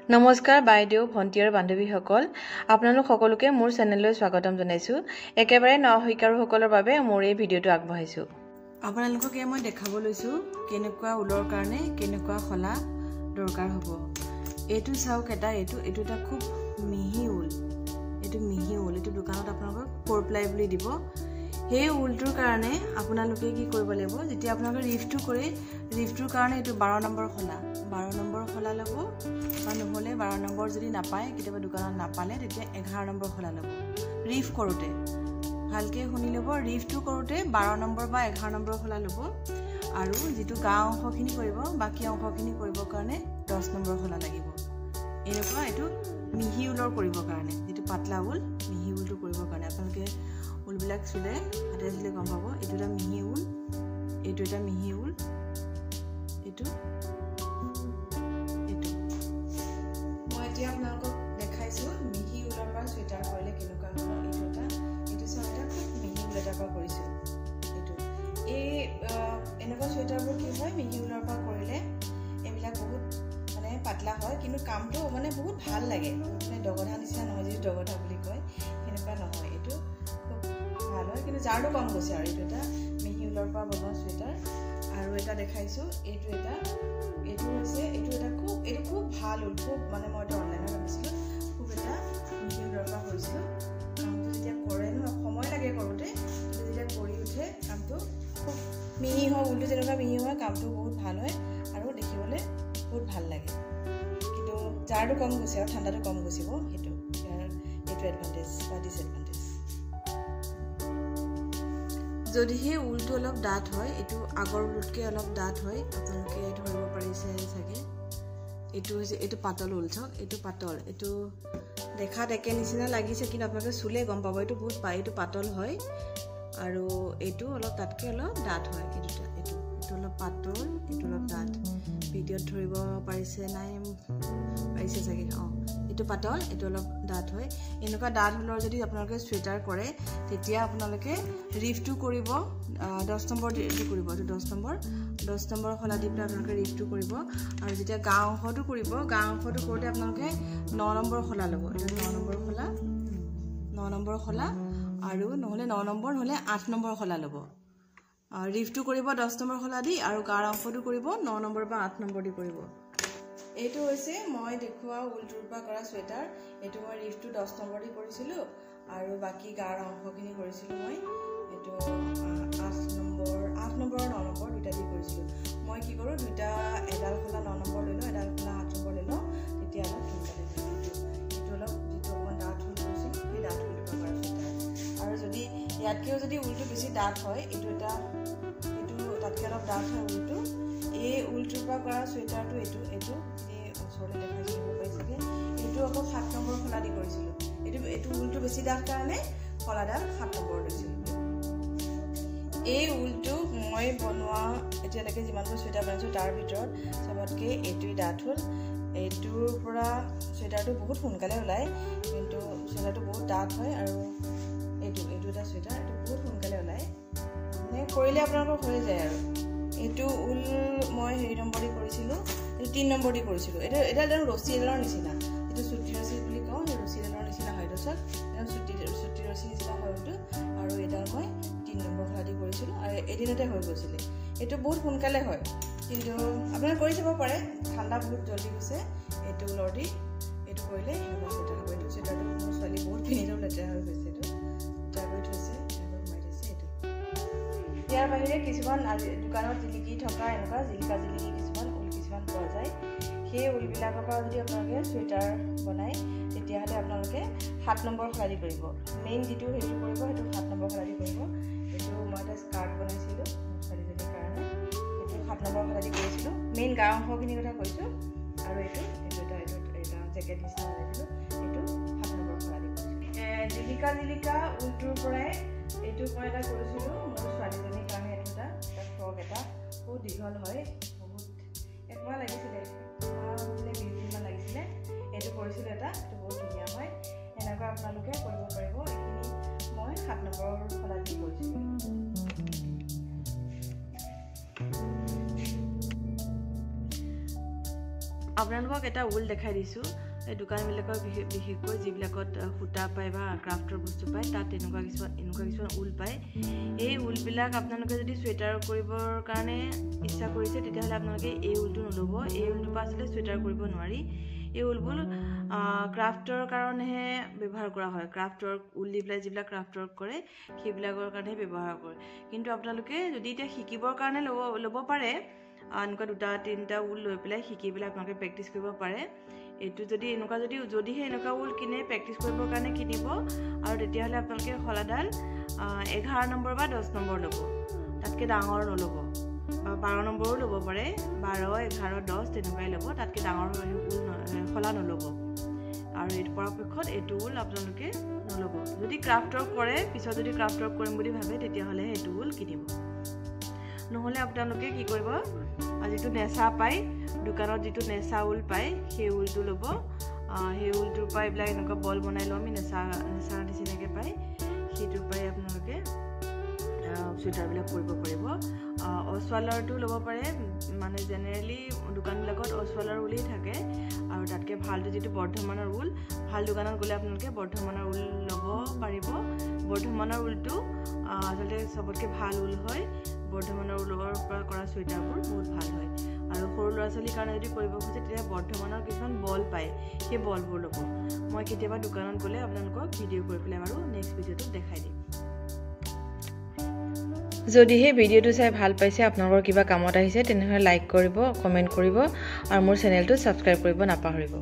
নমস্কাৰ বাইদেউ ভণ্টি আৰু বান্ধৱীসকল আপোনালোক সকলোকে মোৰ চেনেললৈ স্বাগতম জনাইছো একেবাৰে নশিকাৰুসকলৰ বাবে মোৰ এই ভিডিঅটো আগবঢ়াইছো আপোনালোকক মই দেখাব লৈছো কেনেকুৱা উলৰ কাৰণে কেনেকুৱা খলা দৰকাৰ হ'ব এটো চাওক এটো এটা খুব মিহি উল এটো দোকানত আপোনালোকক 4 প্লাই বুলি দিব हे उलटुर कारणे আপোনালোকে কি কৰিব লাগিব যেতিয়া আপোনালোকে ৰিফটোৰ কাৰণে এটো 12 নম্বৰ খলা লব বা নহলে 12 নম্বৰ যদি নাপায় কিবা দোকানত নাপালে তেতিয়া 11 নম্বৰ খলা লব ৰিফ কৰোতে ভালকে শুনি লব ৰিফটো কৰোতে 12 নম্বৰ বা 11 নম্বৰ খলা লব আৰু যেটো গা অংশখিনি কৰিব বাকি অংশখিনি কৰিব কাৰণে 10 নম্বৰ খলা লাগিব এনেকুৱা এটো মিহি উলৰ কৰিব কাৰণে যেটো পাতলা উল মিহি উলটো কৰিব কাৰণে আপোনালোকে উল বিলাক চুলে হাতে চুলে গম পাবো এটো এটা মিহি উল এটো মই এতিয়া আপোনালোকক দেখাইছো মিহি উলৰ পৰা সুৱেটাৰ কৰিলে কেনেকুৱা হ'ব এটো এটা মিহি উল এটা পৰা কৰিছো এটো এনেকুৱা সুৱেটাৰবোৰ কি হয় মিহি উলৰ পৰা কৰিলে এবিলাক বহুত মানে পাতলা হয় কিন্তু কামটো মানে বহুত ভাল লাগে মানে ডগধা নিচিনা নহয় যে ডগধা বুলি কয় এনেকুৱা নহয় এটো ভাল হয় কিন্তু জাৰটো কম গৈছে আৰু এটো এটা মিহি উলৰ পৰা বনোৱা সুৱেটাৰ আৰু এটা দেখাইছো এটো এটা খুব ভাল উল খুব মানে মই এটা অনলাইনত আনিছিলো খুব এটা মিহি উলৰ পৰা কৰিছিলো কামটো যেতিয়া কৰে ন সময় লাগে কৰোতে যেতিয়া কৰি উঠে কামটো খুব মিহি হয় উলটো যেনেকুৱা মিহি হয় কামটো বহুত ভাল হয় আৰু দেখিবলৈ বহুত ভাল লাগে কিন্তু জাৰটো কম গৈছে আৰু ঠাণ্ডাটো কম গৈছিব হেতু এটো এডভান্টেজ বা ডিসএডভান্টেজ যদি হে উলটো অলপ ডাঠ হয় এটো আগৰ উলতকে অলপ ডাঠ হয় আপোনালোকে ধৰিব পাৰিছে চাগে এটো পাতল উল ছক এটো পাতল এটো দেখাত একে নিচিনা লাগিছে কিন্তু আপোনালোকে চুলে গম পাব এটো বহুত এটো পাতল হয় আৰু এটো অলপ তাতকে অলপ ডাঠ হয় এটো অলপ পাতল এটো অলপ ডাঠ ভিডিঅ'ত ধৰিব পাৰিছে নাই পাৰিছে চাগে এটো পাতল এটো অলপ ডাঠ হয় এনেকুৱা ডাঠ উলৰ যদি আপোনালোকে সুৱেটাৰ কৰে তেতিয়া আপোনালোকে ৰিফটো কৰিব 10 নম্বৰ দি কৰিব এটো 10 নম্বৰ খলা দি আপোনালোকে ৰিফটো কৰিব আৰু যেতিয়া গা অংশটো কৰিব গা অংশটো কৰোতে আপোনালোকে 9 নম্বৰ খলা ল'ব এটো 9 নম্বৰ খলা আৰু নহলে 9 নম্বৰ নহলে 8 নম্বৰ খলা ল'ব ৰিফটো কৰিব 10 নম্বৰ খলা দি আৰু গাৰ অংশটো কৰিব 9 নম্বৰ বা 8 নম্বৰ দি কৰিব এটো হৈছে মই দেখুৱা উলটোৰ পৰা কৰা সুৱেটাৰ এটো মই ৰিফটো 10 নম্বৰ দি কৰিছিলো আৰু বাকি গাৰ অংশখিনি কৰিছিলো মই এটো 8 নম্বৰ আৰু 9 নম্বৰ দুটা দি কৰিছিলো মই কি কৰো দুটা এডাল খলা 9 নম্বৰ লৈ লও এডাল খলা 8 নম্বৰ লৈ লও তেতিয়া অলপ সোনকালে এটো অলপ যেটো মই ডাঠ উল কৰিছিল সেই ডাঠ উলটো পৰা কৰা সুৱেটাৰ আৰু যদি ইয়াতকেও যদি উলটো বেছি ডাঠ হয় এটো তাতকে অলপ ডাঠ হয় উলটো এই উলটোৰ পৰা কৰা সুৱেটাৰটো এটো ওচৰতে দেখাইছো পাইছেগে এটো আকৌ 7 নম্বৰ খলা দি কৰিছিলো এটো উলটো বেছি ডাঠ কাৰণে খলাডাল 7 নম্বৰ লৈছিল এই উলটো মই বনোৱা এতিয়ালৈকে যিমানবোৰ সুৱেটাৰ বনাইছো তাৰ ভিতৰত সবতকে এটোই ডাঠ হল এটোৰ পৰা সুৱেটাৰটো বহুত সোনকালে ওলাই কিন্তু সুৱেটাৰটো বহুত ডাঠ হয় আৰু এটো এটা সুৱেটাৰ এটো বহুত সোনকালে ওলাই মানে কৰিলে আপোনালোকৰ হৈ যায় আৰু এটো উল মই 3 নম্বৰ দি কৰিছিলো 3 নম্বৰ দি কৰিছিলো এটা ৰছী এডালৰ নিচিনা এটো সুতি ৰছী বুলি কওঁ এই ৰছী এডালৰ নিচিনা হয় দছক এটা সুতি ৰছী নিচিনা হয় এটো আৰু এডাল মই 3 নম্বৰ খলা দি কৰিছিলো আৰু এদিনতে হৈ গৈছিল এটো বহুত সোনকালে হয় কিন্তু আপোনালোকে কৰি চাব পাৰে ঠাণ্ডা বহুত জলদি গৈছে এটো লৰ্ডি এটো কৰিলে এনেকুৱা সুৱেটাৰ হ'ব এটো সুৱেটাৰটো মোৰ ছোৱালী বহুত পিনিটো লেতেৰা হৈ গৈছে এটো টাইট হৈছে ইয়াৰ বাহিৰে কিছুমান দোকানত জিলিকি থকা এনেকুৱা জিলিকি কিছুমান পোৱা যায় সেই উলবিলাকৰ পৰা যদি আপোনালোকে সুৱেটাৰ বনাই তেতিয়াহ'লে আপোনালোকে 7 নম্বৰ খলা দি কৰিব মেইন যেটো হেতু কৰিব হেতু 7 নম্বৰ খলা দি কৰিব এটো মই এটা স্কাৰ্ট বনাইছিলো ছোৱালীজনীৰ কাৰণে এটো 7 নম্বৰ খলা দি কৰিছিলো মেইন গা অংশখিনি কথা কৈছো আৰু এটো এটা জেকেট নিচিনা বনাইছিলো এটো 7 নম্বৰ খলা দি জিলিকা উলটোৰ পৰাই এটো মই এটা কৰিছিলো মোৰ ছোৱালীজনীৰ কাৰণে এটা ফ্ৰক এটা বহুত দীঘল হয় বহুত একমাহ লাগিছিল মানে 20 দিনমান লাগিছিল এটো কৰিছিলো এটা এটো বহুত ধুনীয়া হয় এনেকুৱা আপোনালোকে কৰিব পাৰিব এখিনি মই 7 নম্বৰ খলা দি কৰিছিলো আপোনালোকক এটা উল দেখাই দিছোঁ এই দোকানবিলাকৰ বিশেষকৈ যিবিলাকত সূতা পায় বা ক্ৰাফ্টৰ বস্তু পায় তাত এনেকুৱা কিছুমান উল পায় এই উলবিলাক আপোনালোকে যদি চুৱেটাৰ কৰিবৰ কাৰণে ইচ্ছা কৰিছে তেতিয়াহ'লে আপোনালোকে এই উলটো নল'ব এই উলটোৰ পৰা আচলতে চুৱেটাৰ কৰিব নোৱাৰি এই উলবোৰ ক্ৰাফ্টৰ কাৰণেহে ব্যৱহাৰ কৰা হয় ক্ৰাফ্টৰ উল দি পেলাই যিবিলাক ক্ৰাফ্টৰ কৰে সেইবিলাকৰ কাৰণেহে ব্যৱহাৰ কৰে কিন্তু আপোনালোকে যদি এতিয়া শিকিবৰ কাৰণে ল'ব পাৰে এনেকুৱা 2-3টা উল লৈ পেলাই শিকি পেলাই আপোনালোকে প্ৰেক্টিছ কৰিব পাৰে এইটো যদিহে এনেকুৱা উল কিনে প্ৰেক্টিছ কৰিবৰ কাৰণে কিনিব আৰু তেতিয়াহ'লে আপোনালোকে শলাডাল 11 নম্বৰ বা 10 নম্বৰ ল'ব তাতকৈ ডাঙৰ নল'ব বা 12 নম্বৰো ল'ব পাৰে 12, 11, 10 তেনেকুৱাই ল'ব তাতকৈ ডাঙৰ উল শলা নল'ব আৰু এই পৰাপক্ষত এইটো উল আপোনালোকে নল'ব যদি ক্ৰাফ্টৰ কৰে পিছত যদি ক্ৰাফ্টৰ কৰিম বুলি ভাবে তেতিয়াহ'লে এইটো উল কিনিব নহ'লে আপোনালোকে কি কৰিব যিটো নেচা পায় দোকানত যিটো নেচা উল পায় সেই উলটো ল'ব সেই উলটোৰ পৰা এইবিলাক এনেকুৱা বল বনাই লওঁ আমি নেচা নিচিনাকৈ পায় সেইটোৰ পৰাই আপোনালোকে চুৱেটাৰবিলাক কৰিব পাৰিব অছৱালাৰটো ল'ব পাৰে মানে জেনেৰেলি দোকানবিলাকত অছৱালাৰ উলেই থাকে আৰু তাতকৈ ভালটো যিটো বৰ্ধমানৰ উল ভাল দোকানত গ'লে আপোনালোকে বৰ্ধমানৰ উল ল'ব পাৰিব বৰ্ধমানৰ উলটো আচলতে চবতকৈ ভাল উল হয় বৰ্ধমানৰ উলৰ পৰা কৰা চুৱেটাৰবোৰ বহুত ভাল হয় আৰু সৰু ল'ৰা ছোৱালীৰ কাৰণে যদি কৰিব খোজে তেতিয়া বৰ্ধমানৰ কিছুমান বল পায় সেই বলবোৰ ল'ব মই কেতিয়াবা দোকানত গ'লে আপোনালোকক ভিডিঅ' কৰি পেলাই বাৰু নেক্সট ভিডিঅ'টোত দেখাই দিম যদি সেই ভিডিঅ'টো চাই ভাল পাইছে আপোনালোকৰ কিবা কামত আহিছে তেনেহ'লে লাইক কৰিব কমেণ্ট কৰিব আৰু মোৰ চেনেলটো ছাবস্ক্ৰাইব কৰিব নাপাহৰিব